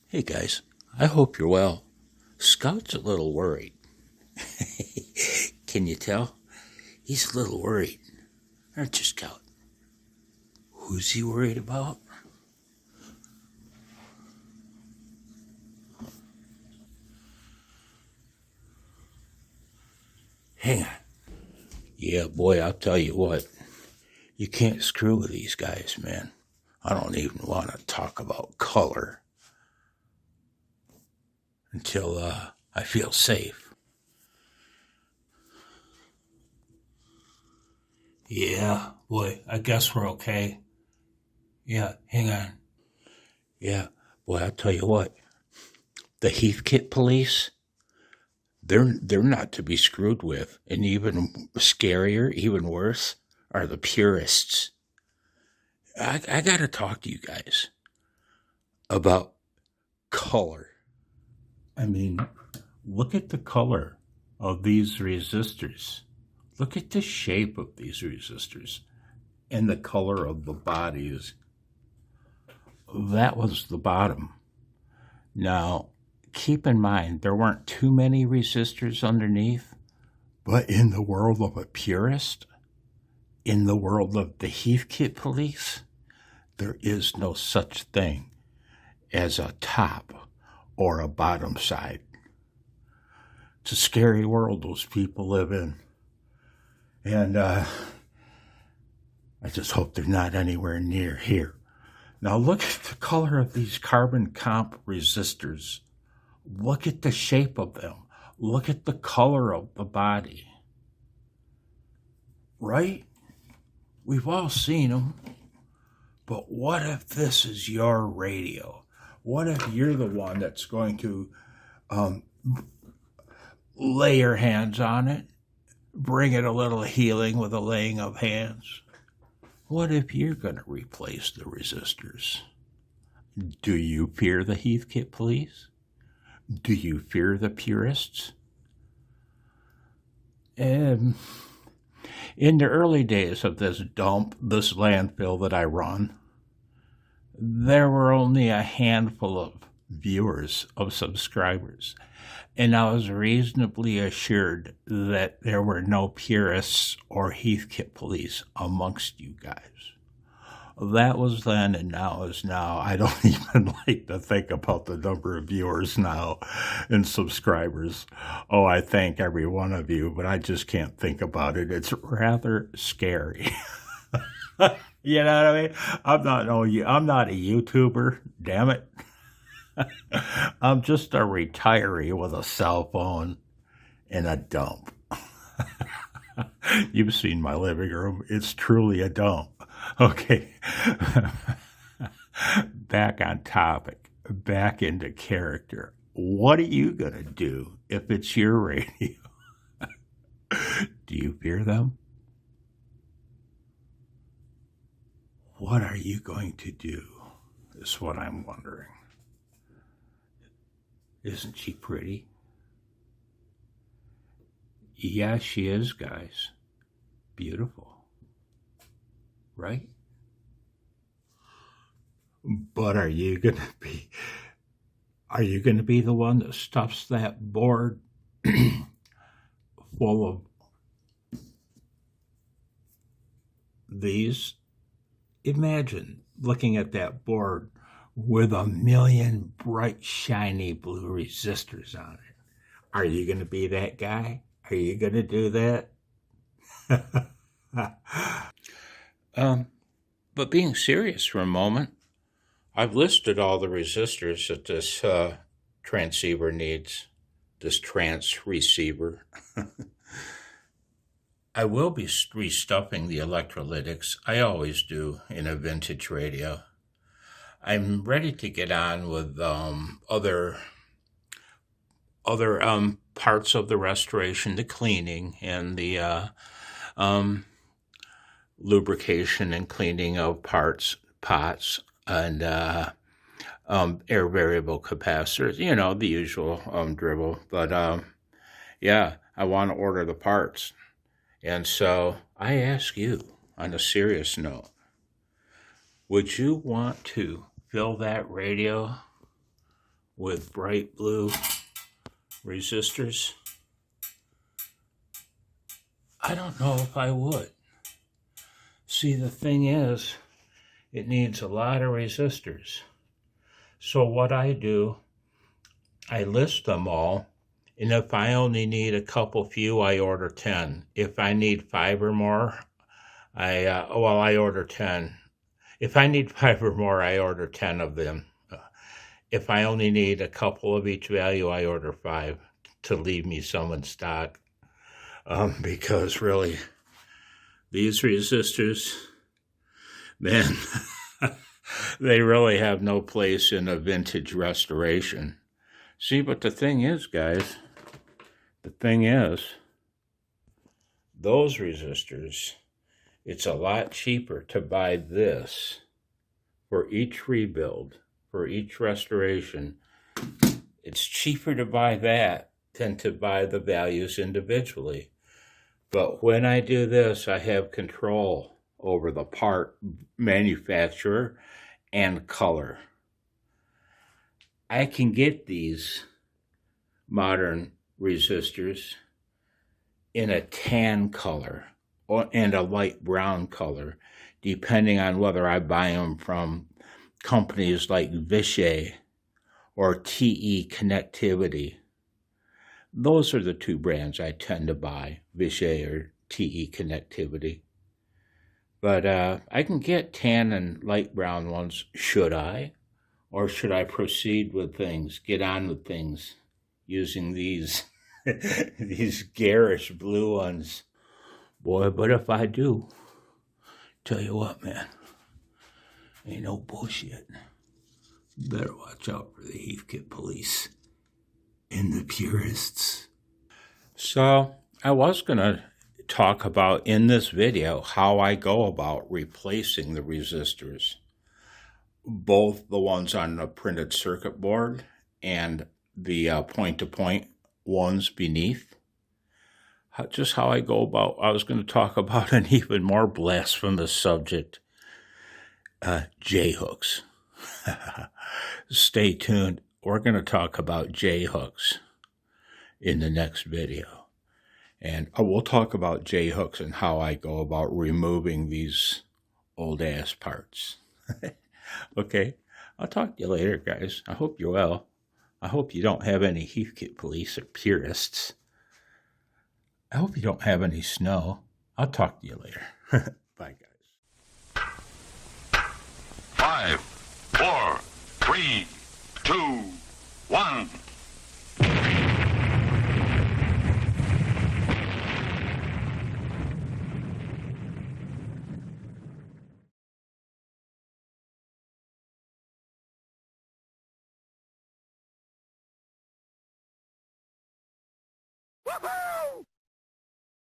Hey guys, I hope you're well. Scout's a little worried. Can you tell? He's a little worried. Aren't you, Scout? Who's he worried about? Hang on. Yeah, boy, I'll tell you what. You can't screw with these guys, man. I don't even want to talk about color until I feel safe. Yeah, boy, I guess we're okay. Yeah, hang on. Yeah, boy, I'll tell you what. The Heathkit police, they're not to be screwed with. And even scarier, even worse, are the purists. I got to talk to you guys about color. I mean, look at the color of these resistors. Look at the shape of these resistors and the color of the bodies. That was the bottom. Now, keep in mind, there weren't too many resistors underneath, but in the world of a purist, in the world of the Heathkit police, there is no such thing as a top or a bottom side. It's a scary world those people live in. And I just hope they're not anywhere near here. Now look at the color of these carbon comp resistors. Look at the shape of them. Look at the color of the body. Right? We've all seen them. But what if this is your radio? What if you're the one that's going to lay your hands on it, bring it a little healing with a laying of hands? What if you're going to replace the resistors? Do you fear the Heathkit police? Do you fear the purists? In the early days of this landfill that I run, there were only a handful of viewers, of subscribers, and I was reasonably assured that there were no purists or Heathkit police amongst you guys. That was then, and now is now. I don't even like to think about the number of viewers now and subscribers. Oh, I thank every one of you, but I just can't think about it. It's rather scary. You know what I mean? I'm not a YouTuber, damn it. I'm just a retiree with a cell phone and a dump. You've seen my living room. It's truly a dump. Okay. Back on topic. Back into character. What are you going to do if it's your radio? Do you fear them? What are you going to do? Is what I'm wondering. Isn't she pretty? Yeah, she is, guys. Beautiful. Right? But are you going to be the one that stuffs that board full of these? Imagine looking at that board with 1,000,000 bright, shiny blue resistors on it. Are you going to be that guy? Are you going to do that? But being serious for a moment, I've listed all the resistors that this transceiver needs, this trans receiver. I will be restuffing the electrolytics. I always do in a vintage radio. I'm ready to get on with other parts of the restoration, the cleaning and the lubrication and cleaning of pots, and air variable capacitors. You know, the usual dribble. But yeah, I want to order the parts. And so I ask you, on a serious note, would you want to fill that radio with bright blue resistors? I don't know if I would. See, the thing is, it needs a lot of resistors. So what I do, I list them all, and if I only need a couple few, I order 10. If I need 5 or more, I order 10. If I need 5 or more, I order 10 of them. If I only need a couple of each value, I order 5 to leave me some in stock. Because really, these resistors, man, they really have no place in a vintage restoration. See, but the thing is, guys, those resistors, it's a lot cheaper to buy this for each rebuild, for each restoration. It's cheaper to buy that than to buy the values individually. But when I do this, I have control over the part manufacturer and color. I can get these modern resistors in a tan color and a light brown color, depending on whether I buy them from companies like Vichy or TE Connectivity. Those are the two brands I tend to buy, Vichy or TE Connectivity. But I can get tan and light brown ones, should I? Or should I proceed with things, get on with things, using these these garish blue ones? Boy, but if I do, tell you what, man, ain't no bullshit. Better watch out for the Heathkit police and the purists. So I was going to talk about in this video how I go about replacing the resistors, both the ones on the printed circuit board and the point-to-point ones beneath. Just how I go about. I was going to talk about an even more blasphemous subject, J-hooks. Stay tuned. We're going to talk about J-hooks in the next video. And we'll talk about J-hooks and how I go about removing these old-ass parts. Okay, I'll talk to you later, guys. I hope you're well. I hope you don't have any Heathkit police or purists. I hope you don't have any snow. I'll talk to you later. Bye, guys. 5, 4, 3, 2, 1. Woohoo!